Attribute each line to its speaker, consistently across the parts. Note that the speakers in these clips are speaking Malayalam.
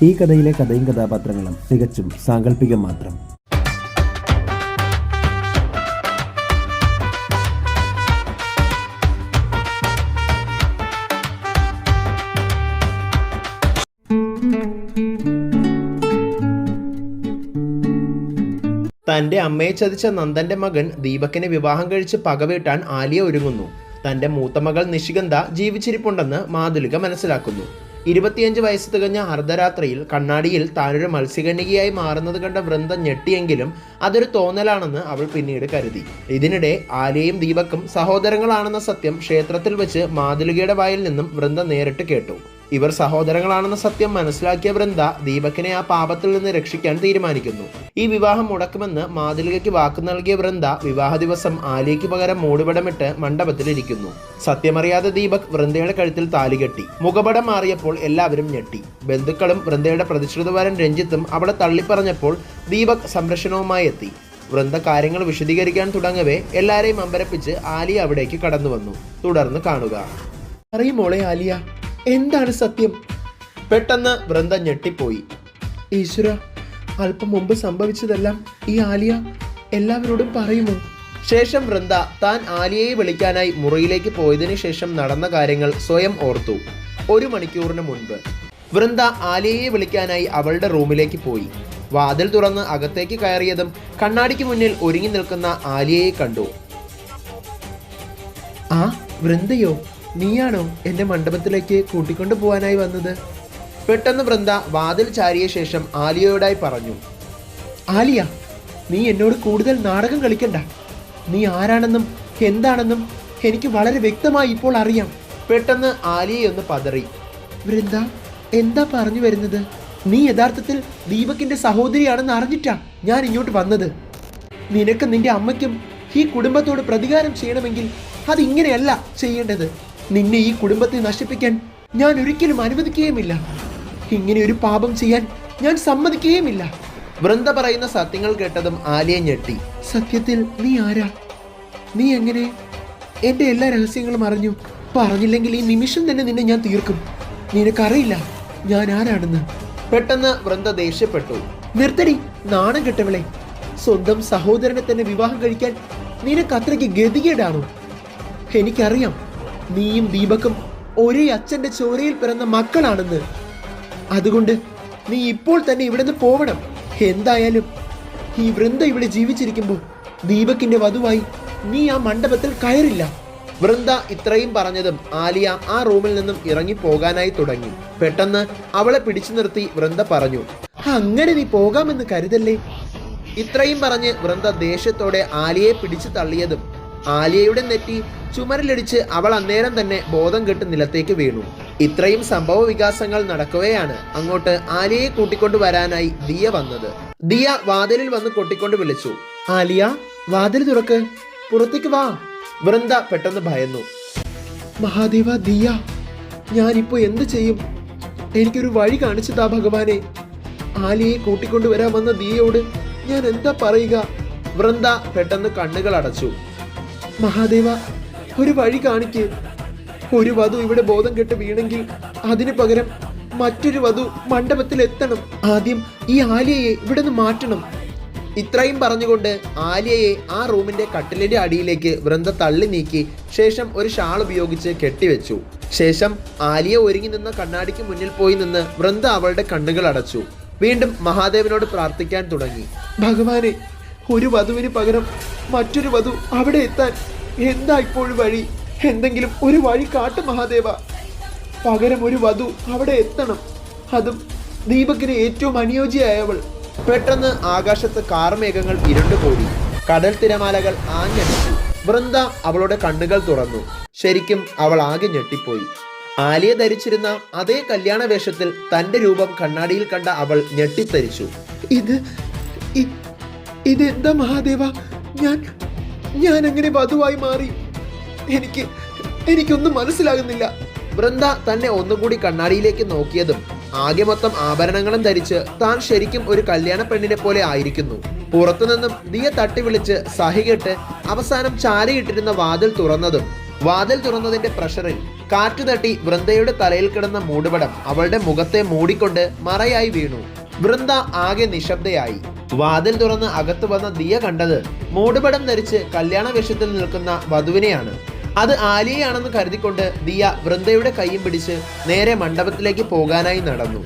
Speaker 1: ഈ കഥയിലെ കഥയും കഥാപാത്രങ്ങളും തികച്ചും സാങ്കല്പികം മാത്രം.
Speaker 2: തന്റെ അമ്മയെ ചതിച്ച നന്ദന്റെ മകൻ ദീപകിനെ വിവാഹം കഴിച്ച് പകവീട്ടാൻ ആലിയ ഒരുങ്ങുന്നു. തന്റെ മൂത്ത മകൾ നിഷിഗന്ധ ജീവിച്ചിരിപ്പുണ്ടെന്ന് മാതുലിക മനസ്സിലാക്കുന്നു. 25 വയസ്സ് തികഞ്ഞ അർദ്ധരാത്രിയിൽ കണ്ണാടിയിൽ താനൊരു മത്സ്യകന്യകയായി മാറുന്നത് കണ്ട വൃന്ദ ഞെട്ടിയെങ്കിലും അതൊരു തോന്നലാണെന്ന് അവൾ പിന്നീട് കരുതി. ഇതിനിടെ ആലിയയും ദീപക്കും സഹോദരങ്ങളാണെന്ന സത്യം ക്ഷേത്രത്തിൽ വെച്ച് മാതുലികയുടെ വായിൽ നിന്നും വൃന്ദ നേരിട്ട് കേട്ടു. ഇവർ സഹോദരങ്ങളാണെന്ന സത്യം മനസ്സിലാക്കിയ വൃന്ദ ദീപകിനെ ആ പാപത്തിൽ നിന്ന് രക്ഷിക്കാൻ തീരുമാനിക്കുന്നു. ഈ വിവാഹം മുടക്കുമെന്ന് മാതുലികയ്ക്ക് വാക്കു നൽകിയ വൃന്ദ വിവാഹ ദിവസം ആലിയയ്ക്ക് പകരം മൂടുപടമിട്ട് മണ്ഡപത്തിലിരിക്കുന്നു. സത്യമറിയാതെ ദീപക് വൃന്ദയുടെ കഴുത്തിൽ താലി കെട്ടി. മുഖപടം മാറിയപ്പോൾ എല്ലാവരും ഞെട്ടി. ബന്ധുക്കളും വൃന്ദയുടെ പ്രതിശ്രുതവരൻ രഞ്ജിത്തും അവളെ തള്ളിപ്പറഞ്ഞപ്പോൾ ദീപക് സംരക്ഷണവുമായി എത്തി. വൃന്ദ കാര്യങ്ങൾ വിശദീകരിക്കാൻ തുടങ്ങവേ എല്ലാരെയും അമ്പരപ്പിച്ച് ആലിയ അവിടേക്ക് കടന്നു വന്നു. തുടർന്ന് കാണുക. അറിയുമോളെ ആലിയ, എന്താണ് സത്യം? പെട്ടെന്ന് വൃന്ദ ഞെട്ടിപ്പോയി. ഈശ്വര, അല്പം മുമ്പ് സംഭവിച്ചതെല്ലാം ഈ ആലിയ എല്ലാവരോടും പറയുമോ? ശേഷം വൃന്ദ താൻ ആലിയയെ വിളിക്കാനായി മുറിയിലേക്ക് പോയതിനു ശേഷം നടന്ന കാര്യങ്ങൾ സ്വയം ഓർത്തു. 1 മണിക്കൂറിന് മുൻപ് വൃന്ദ ആലിയയെ വിളിക്കാനായി അവളുടെ റൂമിലേക്ക് പോയി. വാതിൽ തുറന്ന് അകത്തേക്ക് കയറിയതും കണ്ണാടിക്ക് മുന്നിൽ ഒരുങ്ങി നിൽക്കുന്ന ആലിയയെ കണ്ടു. ആ വൃന്ദയോ, നീയാണോ എന്റെ മണ്ഡപത്തിലേക്ക് കൂട്ടിക്കൊണ്ടു പോവാനായി വന്നത്? പെട്ടെന്ന് വൃന്ദ വാതിൽ ചാരിയ ശേഷം ആലിയയോടായി പറഞ്ഞു. ആലിയ, നീ എന്നോട് കൂടുതൽ നാടകം കളിക്കണ്ട. നീ ആരാണെന്നും എന്താണെന്നും എനിക്ക് വളരെ വ്യക്തമായി ഇപ്പോൾ അറിയാം. പെട്ടെന്ന് ആലിയയൊന്ന് പതറി. വൃന്ദ, എന്താ പറഞ്ഞു വരുന്നത്? നീ യഥാർത്ഥത്തിൽ ദീപകിന്റെ സഹോദരിയാണെന്ന് അറിഞ്ഞിട്ടാ ഞാൻ ഇങ്ങോട്ട് വന്നത്. നിനക്ക് നിന്റെ അമ്മയ്ക്കും ഈ കുടുംബത്തോട് പ്രതികാരം ചെയ്യണമെങ്കിൽ അതിങ്ങനെയല്ല ചെയ്യേണ്ടത്. നിന്നെ ഈ കുടുംബത്തെ നശിപ്പിക്കാൻ ഞാൻ ഒരിക്കലും അനുവദിക്കുകയുമില്ല. ഇങ്ങനെ ഒരു പാപം ചെയ്യാൻ ഞാൻ സമ്മതിക്കുകയുമില്ല. വൃന്ദ പറയുന്ന സത്യങ്ങൾ കേട്ടതും ആലിയ ഞെട്ടി. സത്യത്തിൽ നീ ആരാ? നീ എങ്ങനെ എന്റെ എല്ലാ രഹസ്യങ്ങളും അറിഞ്ഞു? പറഞ്ഞില്ലെങ്കിൽ ഈ നിമിഷം തന്നെ നിന്നെ ഞാൻ തീർക്കും. നിനക്കറിയില്ല ഞാൻ ആരാണെന്ന്. പെട്ടെന്ന് വൃന്ദ ദേഷ്യപ്പെട്ടു. നിർത്തടി, നാണം കെട്ടവളെ. സ്വന്തം സഹോദരനെ തന്നെ വിവാഹം കഴിക്കാൻ നിനക്ക് അത്രയ്ക്ക് ഗതികേടാണോ? എനിക്കറിയാം നീയും ദീപക്കും ഒരേ അച്ഛന്റെ ചോരയിൽ പിറന്ന മക്കളാണെന്ന്. അതുകൊണ്ട് നീ ഇപ്പോൾ തന്നെ ഇവിടെ നിന്ന് പോവണം. എന്തായാലും ഈ വൃന്ദ ഇവിടെ ജീവിച്ചിരിക്കുമ്പോൾ ദീപകിന്റെ വധുവായി നീ ആ മണ്ഡപത്തിൽ കയറില്ല. വൃന്ദ ഇത്രയും പറഞ്ഞതും ആലിയ ആ റൂമിൽ നിന്നും ഇറങ്ങി പോകാനായി തുടങ്ങി. പെട്ടെന്ന് അവളെ പിടിച്ചു നിർത്തി വൃന്ദ പറഞ്ഞു, അങ്ങനെ നീ പോകാമെന്ന് കരുതല്ലേ. ഇത്രയും പറഞ്ഞ് വൃന്ദ ദേഷ്യത്തോടെ ആലിയയെ പിടിച്ചു തള്ളിയതും ആലിയയുടെ നെറ്റി ചുമരിലിടിച്ച് അവൾ അന്നേരം തന്നെ ബോധം കെട്ട് നിലത്തേക്ക് വീണു. ഇത്രയും സംഭവ വികാസങ്ങൾ നടക്കുകയാണ് അങ്ങോട്ട് ആലിയയെ കൂട്ടിക്കൊണ്ടു വരാനായി ദിയ വന്നത്. ദിയ വാതിലിൽ വന്ന് കൊട്ടിക്കൊണ്ട് വിളിച്ചു. ആലിയ, വാതിൽ തുറക്ക്, പുറത്തേക്ക് വാ. വൃന്ദ പെട്ടെന്ന് ഭയന്നു. മഹാദേവ, ദിയ, ഞാനിപ്പോ എന്ത് ചെയ്യും? എനിക്കൊരു വഴി കാണിച്ചു താ ഭഗവാനെ. ആലിയയെ കൂട്ടിക്കൊണ്ടുവരാൻ വന്ന ദിയയോട് ഞാൻ എന്താ പറയുക? വൃന്ദ പെട്ടെന്ന് കണ്ണുകൾ അടച്ചു. മഹാദേവ, ഒരു വഴി കാണിക്ക്. ഒരു വധു ഇവിടെ ബോധം കെട്ട് വീണെങ്കിൽ അതിനു പകരം മറ്റൊരു വധു മണ്ഡപത്തിൽ എത്തണം. ആദ്യം ഈ ആലിയയെ ഇവിടെ നിന്ന് മാറ്റണം. ഇത്രയും പറഞ്ഞുകൊണ്ട് ആലിയയെ ആ റൂമിന്റെ കട്ടിലിന്റെ അടിയിലേക്ക് വൃന്ദ തള്ളി നീക്കി ശേഷം ഒരു ഷാൾ ഉപയോഗിച്ച് കെട്ടിവെച്ചു. ശേഷം ആലിയ ഒരുങ്ങി നിന്ന കണ്ണാടിക്ക് മുന്നിൽ പോയി നിന്ന് വൃന്ദ അവളുടെ കണ്ണുകൾ അടച്ചു. വീണ്ടും മഹാദേവനോട് പ്രാർത്ഥിക്കാൻ തുടങ്ങി. ഭഗവാനെ, ഒരു വധുവിന് പകരം മറ്റൊരു വധു അവിടെ എത്താൻ എന്താ ഇപ്പോഴും വഴി? എന്തെങ്കിലും ഒരു വഴി കാട്ടു മഹാദേവ. പകരം ഒരു വധു അവിടെ എത്തണം, അതും ദീപകിന് ഏറ്റവും അനുയോജ്യയായവൾ. പെട്ടെന്ന് ആകാശത്ത് കാർമേഘങ്ങൾ ഇരുണ്ടുകൂടി. കടൽ തിരമാലകൾ ആഞ്ഞടിച്ചു. വൃന്ദ അവളുടെ കണ്ണുകൾ തുറന്നു. ശരിക്കും അവൾ ആകെ ഞെട്ടിപ്പോയി. ആലിയ ധരിച്ചിരുന്ന അതേ കല്യാണ വേഷത്തിൽ തന്റെ രൂപം കണ്ണാടിയിൽ കണ്ട അവൾ ഞെട്ടിത്തരിച്ചു. ഇതെന്താ മഹാദേവ? ഞാൻ അങ്ങനെ വധുവായി മാറി? എനിക്കൊന്നും മനസ്സിലാകുന്നില്ല. വൃന്ദ തന്നെ ഒന്നുകൂടി കണ്ണാടിയിലേക്ക് നോക്കിയതും ആകെ മൊത്തം ആഭരണങ്ങളും ധരിച്ച് താൻ ശരിക്കും ഒരു കല്യാണ പെണ്ണിനെ പോലെ ആയിരിക്കുന്നു. പുറത്തുനിന്നും ദിയ തട്ടി വിളിച്ച് സഹികെട്ട് അവസാനം ചാരിയിട്ടിരുന്ന വാതിൽ തുറന്നതിന്റെ പ്രഷറിൽ കാറ്റു തട്ടി വൃന്ദയുടെ തലയിൽ കിടന്ന മൂടുപടം അവളുടെ മുഖത്തെ മൂടിക്കൊണ്ട് മറയായി വീണു. വൃന്ദ ആകെ നിശബ്ദയായി. വാതിൽ തുറന്ന് അകത്ത് വന്ന ദിയ കണ്ടത് മൂടുപടം ധരിച്ച് കല്യാണ വേഷത്തിൽ നിൽക്കുന്ന വധുവിനെയാണ്. അത് ആലിയയാണെന്ന് കരുതിക്കൊണ്ട് ദിയ വൃന്ദയുടെ കൈയും പിടിച്ച് നേരെ മണ്ഡപത്തിലേക്ക് പോകാനായി നടന്നു.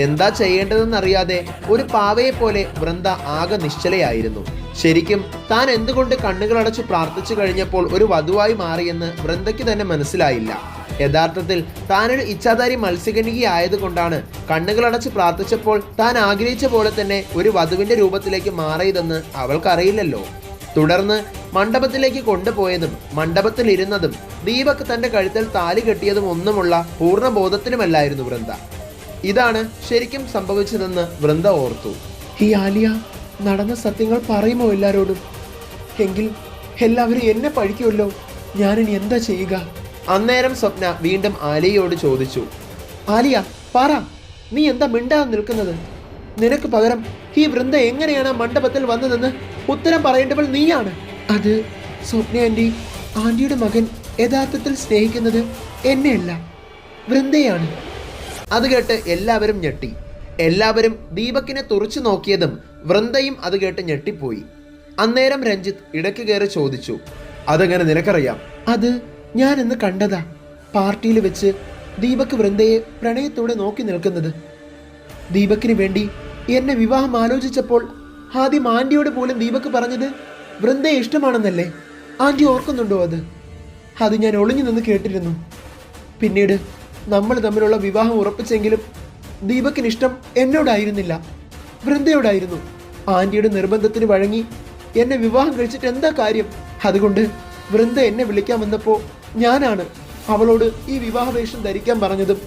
Speaker 2: എന്താ ചെയ്യേണ്ടതെന്നറിയാതെ ഒരു പാവയെ പോലെ വൃന്ദ ആകെ നിശ്ചലയായിരുന്നു. ശരിക്കും താൻ എന്തുകൊണ്ട് കണ്ണുകളടച്ച് പ്രാർത്ഥിച്ചു കഴിഞ്ഞപ്പോൾ ഒരു വധുവായി മാറിയെന്ന് വൃന്ദയ്ക്ക് തന്നെ മനസ്സിലായില്ല. യഥാർത്ഥത്തിൽ താനൊരു ഇച്ഛാധാരി മത്സ്യകന്യകി ആയതുകൊണ്ടാണ് കണ്ണുകളടച്ച് പ്രാർത്ഥിച്ചപ്പോൾ താൻ ആഗ്രഹിച്ച പോലെ തന്നെ ഒരു വധുവിന്റെ രൂപത്തിലേക്ക് മാറിയതെന്ന് അവൾക്കറിയില്ലല്ലോ. തുടർന്ന് മണ്ഡപത്തിലേക്ക് കൊണ്ടുപോയതും മണ്ഡപത്തിൽ ഇരുന്നതും ദീപക് തന്റെ കഴുത്തിൽ താലി കെട്ടിയതും ഒന്നുമുള്ള പൂർണ്ണബോധത്തിലുമല്ലായിരുന്നു വൃന്ദ. ഇതാണ് ശരിക്കും സംഭവിച്ചതെന്ന് വൃന്ദ ഓർത്തു. ഈ ആലിയ നടന്ന സത്യങ്ങൾ പറയുമോ എല്ലാരോടും? എങ്കിൽ എല്ലാവരും എന്നെ പഴിക്കുമല്ലോ. ഞാനിനി എന്താ ചെയ്യുക? അന്നേരം സ്വപ്ന വീണ്ടും ആലിയയോട് ചോദിച്ചു, ആലിയ പറ, നീ എന്താ മിണ്ടാതെ നിൽക്കുന്നത്? നിനക്ക് പകരം ഈ വൃന്ദ എങ്ങനെയാണ് ആ മണ്ഡപത്തിൽ വന്നതെന്ന് ഉത്തരം പറയേണ്ടവൾ നീയാണ്. അത് സ്വപ്ന ആന്റിയുടെ മകൻ യഥാർത്ഥത്തിൽ സ്നേഹിക്കുന്നത് എന്നെയല്ല, വൃന്ദയാണ്. അത് കേട്ട് എല്ലാവരും ഞെട്ടി. എല്ലാവരും ദീപകിനെ തുറച്ചു നോക്കിയതും വൃന്ദയും അത് കേട്ട് ഞെട്ടിപ്പോയി. അന്നേരം രഞ്ജിത്ത് ഇടയ്ക്ക് കയറി ചോദിച്ചു, അതെങ്ങനെ നിനക്കറിയാം? അത് ഞാൻ ഇന്ന് കണ്ടതാ. പാർട്ടിയിൽ വെച്ച് ദീപക് വൃന്ദയെ പ്രണയത്തോടെ നോക്കി നിൽക്കുന്നത്. ദീപകിന് വേണ്ടി എന്നെ വിവാഹം ആലോചിച്ചപ്പോൾ ആദ്യം ആന്റിയോട് പോലും ദീപക് പറഞ്ഞത് വൃന്ദയെ ഇഷ്ടമാണെന്നല്ലേ? ആന്റി ഓർക്കുന്നുണ്ടോ? അത് ഞാൻ ഒളിഞ്ഞു നിന്ന് കേട്ടിരുന്നു. പിന്നീട് നമ്മൾ തമ്മിലുള്ള വിവാഹം ഉറപ്പിച്ചെങ്കിലും ദീപകിന് ഇഷ്ടം എന്നോടായിരുന്നില്ല, വൃന്ദയോടായിരുന്നു. ആന്റിയുടെ നിർബന്ധത്തിന് വഴങ്ങി എന്നെ വിവാഹം കഴിച്ചിട്ട് എന്താ കാര്യം? അതുകൊണ്ട് വൃന്ദ എന്നെ വിളിക്കാൻ വന്നപ്പോൾ ഞാനാണ് അവളോട് ഈ വിവാഹവേഷം ധരിക്കാൻ പറഞ്ഞതും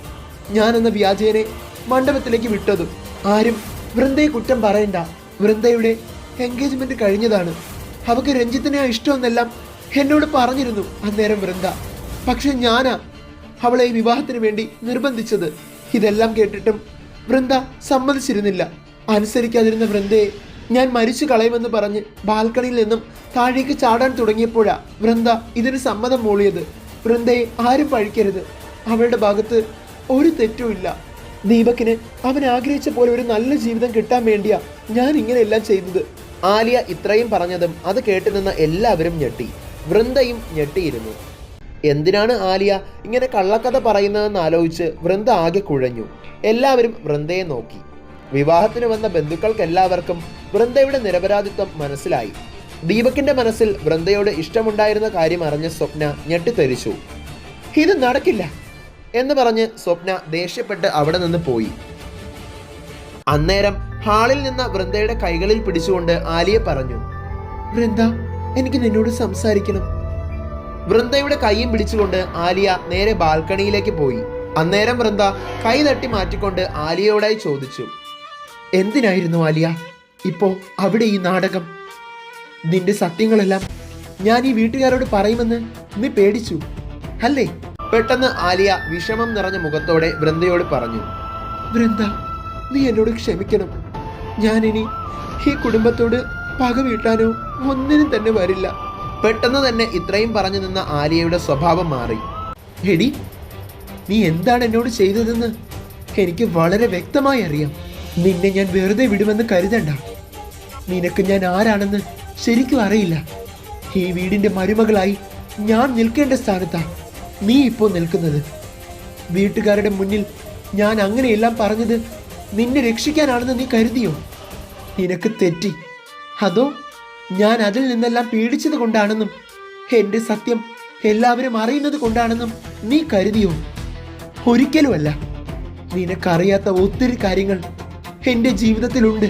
Speaker 2: ഞാൻ എന്ന വ്യാജേനെ മണ്ഡപത്തിലേക്ക് വിട്ടതും. ആരും വൃന്ദയെ കുറ്റം പറയണ്ട. വൃന്ദയുടെ എൻഗേജ്മെന്റ് കഴിഞ്ഞതാണ്. അവൾക്ക് രഞ്ജിത്തിനെ ഇഷ്ടമെന്നെല്ലാം എന്നോട് പറഞ്ഞിരുന്നു അന്നേരം വൃന്ദ. പക്ഷെ ഞാനാ അവളെ ഈ വിവാഹത്തിന് വേണ്ടി നിർബന്ധിച്ചത്. ഇതെല്ലാം കേട്ടിട്ടും വൃന്ദ സമ്മതിച്ചിരുന്നില്ല. അനുസരിക്കാതിരുന്ന വൃന്ദയെ ഞാൻ മരിച്ചു കളയുമെന്ന് പറഞ്ഞ് ബാൽക്കണിയിൽ നിന്നും താഴേക്ക് ചാടാൻ തുടങ്ങിയപ്പോഴാ വൃന്ദ ഇതിന് സമ്മതം മൂളിയത്. വൃന്ദയെ ആരും പഴിക്കരുത്. അവളുടെ ഭാഗത്ത് ഒരു തെറ്റുമില്ല. ദീപകിന് അവൻ ആഗ്രഹിച്ച പോലെ ഒരു നല്ല ജീവിതം കിട്ടാൻ വേണ്ടിയാ ഞാൻ ഇങ്ങനെയെല്ലാം ചെയ്തത്. ആലിയ ഇത്രയും പറഞ്ഞതും അത് കേട്ടുനിന്ന എല്ലാവരും ഞെട്ടി. വൃന്ദയും ഞെട്ടിയിരുന്നു. എന്തിനാണ് ആലിയ ഇങ്ങനെ കള്ളക്കഥ പറയുന്നതെന്ന് ആലോചിച്ച് വൃന്ദ ആകെ കുഴഞ്ഞു. എല്ലാവരും വൃന്ദയെ നോക്കി. വിവാഹത്തിന് വന്ന ബന്ധുക്കൾക്ക് എല്ലാവർക്കും വൃന്ദയുടെ നിരപരാധിത്വം മനസ്സിലായി. ദീപകിന്റെ മനസ്സിൽ വൃന്ദയോട് ഇഷ്ടമുണ്ടായിരുന്ന കാര്യം അറിഞ്ഞ സ്വപ്ന ഞെട്ടിത്തെറിച്ചു. ഇത് നടക്കില്ല എന്ന് പറഞ്ഞ് സ്വപ്ന ദേഷ്യപ്പെട്ട് അവിടെ നിന്ന് പോയി. അന്നേരം ഹാളിൽ നിന്ന് വൃന്ദയുടെ കൈകളിൽ പിടിച്ചുകൊണ്ട് ആലിയ പറഞ്ഞു, വൃന്ദ, എനിക്ക് നിന്നോട് സംസാരിക്കണം. വൃന്ദയുടെ കൈയും പിടിച്ചുകൊണ്ട് ആലിയ നേരെ ബാൽക്കണിയിലേക്ക് പോയി. അന്നേരം വൃന്ദ കൈ തട്ടി മാറ്റിക്കൊണ്ട് ആലിയയോടായി ചോദിച്ചു, എന്തിനായിരുന്നു ആലിയ ഇപ്പോ അവിടെ ഈ നാടകം? നിന്റെ സത്യങ്ങളെല്ലാം ഞാൻ ഈ വീട്ടുകാരോട് പറയുമെന്ന് നീ പേടിച്ചു അല്ലേ? പെട്ടെന്ന് ആലിയ വിഷമം നിറഞ്ഞ മുഖത്തോടെ വൃന്ദയോട് പറഞ്ഞു, വൃന്ദ, നീ എന്നോട് ക്ഷമിക്കണം. ഞാനിനി ഈ കുടുംബത്തോട് പക വീട്ടാനോ ഒന്നിനും തന്നെ വരില്ല. പെട്ടെന്ന് തന്നെ ഇത്രയും പറഞ്ഞു നിന്ന ആലിയയുടെ സ്വഭാവം മാറി. എടി, നീ എന്താണ് എന്നോട് ചെയ്തതെന്ന് എനിക്ക് വളരെ വ്യക്തമായി അറിയാം. നിന്നെ ഞാൻ വെറുതെ വിടുമെന്ന് കരുതണ്ട. നിനക്ക് ഞാൻ ആരാണെന്ന് ശരിക്കും അറിയില്ല. ഈ വീടിന്റെ മരുമകളായി ഞാൻ നിൽക്കേണ്ട സ്ഥാനത്താ നീ ഇപ്പോൾ നിൽക്കുന്നത്. വീട്ടുകാരുടെ മുന്നിൽ ഞാൻ അങ്ങനെയെല്ലാം പറഞ്ഞത് നിന്നെ രക്ഷിക്കാനാണെന്ന് നീ കരുതിയോ? നിനക്ക് തെറ്റി. അതോ ഞാൻ അതിൽ നിന്നെല്ലാം പീഡിച്ചത് കൊണ്ടാണെന്നും എൻ്റെ സത്യം എല്ലാവരും അറിയുന്നത് കൊണ്ടാണെന്നും നീ കരുതിയോ? ഒരിക്കലുമല്ല. നിനക്കറിയാത്ത ഒത്തിരി കാര്യങ്ങൾ എൻ്റെ ജീവിതത്തിലുണ്ട്.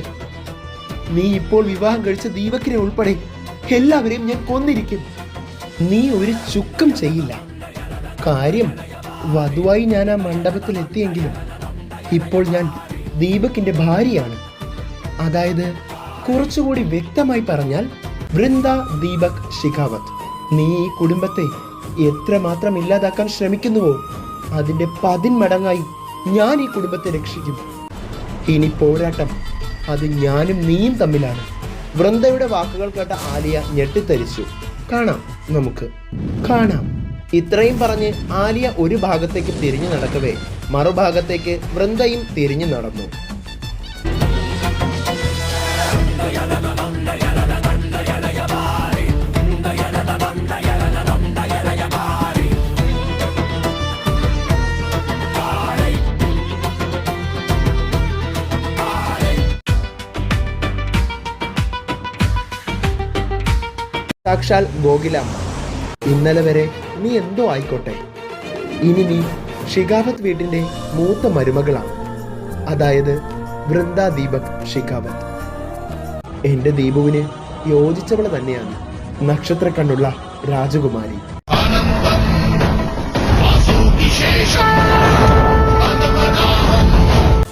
Speaker 2: നീ ഇപ്പോൾ വിവാഹം കഴിച്ച ദീപകിനെ ഉൾപ്പെടെ എല്ലാവരെയും ഞാൻ കൊന്നിരിക്കും. നീ ഒരു ചുക്കും ചെയ്യില്ല. കാര്യം, വധുവായി ഞാൻ ആ മണ്ഡപത്തിൽ എത്തിയെങ്കിലും ഇപ്പോൾ ഞാൻ ദീപകിന്റെ ഭാര്യയാണ്. അതായത് കുറച്ചുകൂടി വ്യക്തമായി പറഞ്ഞാൽ വൃന്ദ ദീപക് ശിഖാവത്. നീ ഈ കുടുംബത്തെ എത്രമാത്രം ഇല്ലാതാക്കാൻ ശ്രമിക്കുന്നുവോ അതിന്റെ 10 മടങ്ങായി ഞാൻ ഈ കുടുംബത്തെ രക്ഷിക്കും. ഇനി പോരാട്ടം അത് ഞാനും നീയും തമ്മിലാണ്. വൃന്ദയുടെ വാക്കുകൾ കേട്ട ആലിയ ഞെട്ടിത്തരിച്ചു. കാണാം, നമുക്ക് കാണാം ഇത്രയും പറഞ്ഞ് ആലിയ ഒരു ഭാഗത്തേക്ക് തിരിഞ്ഞു നടക്കവേ മറുഭാഗത്തേക്ക് വൃന്ദയും തിരിഞ്ഞു നടന്നു. സാക്ഷാൽ ഗോകിലാമ്മ, ഇന്നലെ വരെ നീ എന്തോ ആയിക്കോട്ടെ, ഇനി നീ ഷിഖാവത്ത് വീട്ടിന്റെ മൂത്ത മരുമകളാണ്. അതായത് വൃന്ദ ദീപക് ഷിഖാവത്ത്. എന്റെ ദീപുവിന് യോജിച്ചവള് തന്നെയാണ് നക്ഷത്ര കണ്ണുള്ള രാജകുമാരി.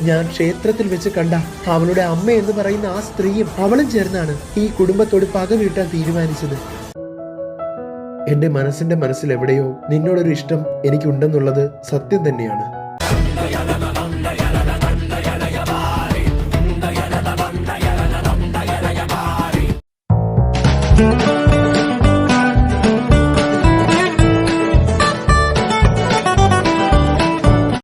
Speaker 2: ഞാൻ ക്ഷേത്രത്തിൽ വെച്ച് കണ്ട അവളുടെ അമ്മ എന്ന് പറയുന്ന ആ സ്ത്രീയും അവളും ചേർന്നാണ് ഈ കുടുംബത്തോട് പക വീട്ടാൻ തീരുമാനിച്ചത്. എന്റെ മനസ്സിൽ എവിടെയോ നിന്നോടൊരു ഇഷ്ടം എനിക്കുണ്ടെന്നുള്ളത് സത്യം തന്നെയാണ്.